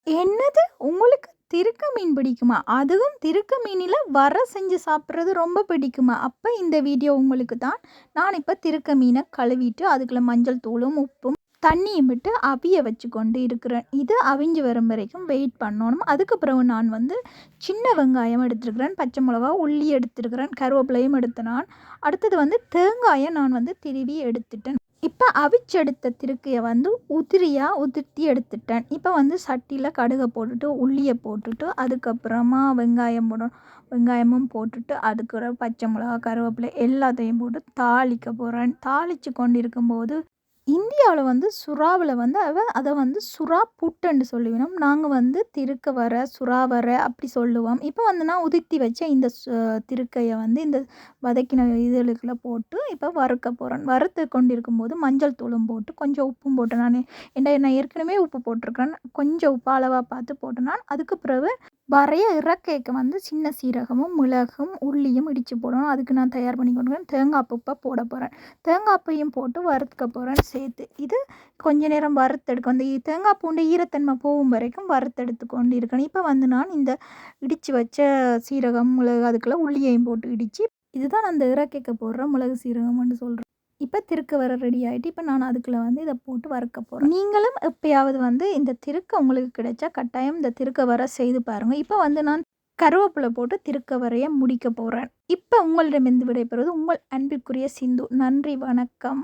என்னது? உங்களுக்கு திருக்க மீன் பிடிக்குமா? அதுவும் திருக்க மீனில வர செஞ்சு சாப்பிடுறது ரொம்ப பிடிக்குமா? அப்ப இந்த வீடியோ உங்களுக்கு தான். நான் இப்ப திருக்க மீன கழுவிட்டு, அதுக்குள்ள மஞ்சள் தூளும், உப்பும், தண்ணியும் விட்டு அவிய வச்சு கொண்டு இருக்கிறேன். இது அவிஞ்சு வரும் வரைக்கும் வெயிட் பண்ணணும். அதுக்கு பிறகு நான் வந்து சின்ன வெங்காயம் எடுத்திருக்கிறேன், பச்சை மிளகா, உள்ளி எடுத்திருக்கிறேன், கருவேப்பிலையும் எடுத்து நான். அடுத்தது வந்து தேங்காய நான் வந்து திருவி எடுத்துட்டேன். இப்ப அவிச்செடுத்த திருக்கைய வந்து உதிர்த்தி எடுத்துட்டேன். இப்ப வந்து சட்டியில கடுக போட்டுட்டு, உள்ளிய போட்டுட்டு, அதுக்கப்புறமா வெங்காயம் போடணும். வெங்காயமும் போட்டுட்டு, அதுக்கு ஒரு பச்சை மிளகா, கருவேப்பிலை எல்லாத்தையும் போட்டு தாளிக்க போறேன். தாளிச்சு கொண்டிருக்கும்போது, இந்தியாவுல வந்து சுறாவுல வந்து அத வந்து சுறா புட்டுன்னு சொல்லுவினோம். நாங்க வந்து திருக்க வர, சுறா வர அப்படி சொல்லுவோம். இப்ப வந்து நான் உதிர்த்தி வச்ச இந்த திருக்கைய வந்து இந்த வதக்கின இதுகளுக்குள்ள போட்டு இப்ப வறுக்க போறேன். வறுத்து கொண்டிருக்கும்போது மஞ்சள் தூளும் போட்டு, கொஞ்சம் உப்பும் போட்டு ஏன்டா நான் ஏற்கனவே உப்பு போட்டிருக்கேன். கொஞ்சம் உப்பு அளவா பார்த்து போட்டு நான் அதுக்கு பிறகு வரைய இறக்கைக்கு வந்து சின்ன சீரகமும், மிளகும், உள்ளியும் இடிச்சு போடணும். அதுக்கு நான் தயார் பண்ணி கொண்டுருக்கேன். தேங்காய் பூ இப்ப போட போறேன். தேங்காய் பூவையும் போட்டு வறுக்க போறேன் சேர்த்து. இது கொஞ்ச நேரம் வறுத்தெடுக்கும். அந்த தேங்காய் பூண்டு ஈரத்தன்மை போகும் வரைக்கும் வறுத்தெடுத்து கொண்டு இருக்கணும். இப்ப வந்து நான் இந்த இடிச்சு வச்ச சீரகம், மிளகு அதுக்குள்ள உள்ளியையும் போட்டு இடிச்சு, இதுதான் அந்த இறக்கைக்கு போடுற மிளகு சீரகம்னு சொல்றேன். இப்ப திருக்க வர ரெடி ஆயிட்டு, இப்ப நான் அதுக்குள்ள வந்து இத போட்டு வறுக்க போறேன். நீங்களும் எப்பயாவது வந்து இந்த திருக்க உங்களுக்கு கிடைச்சா கட்டாயம் இந்த திருக்க வர செய்து பாருங்க. இப்ப வந்து நான் கருவேப்பிலை போட்டு திருக்க வரைய முடிக்க போறேன். இப்ப உங்களிடமிருந்து விடைபெறுவது உங்கள் அன்பிற்குரிய சிந்து. நன்றி, வணக்கம்.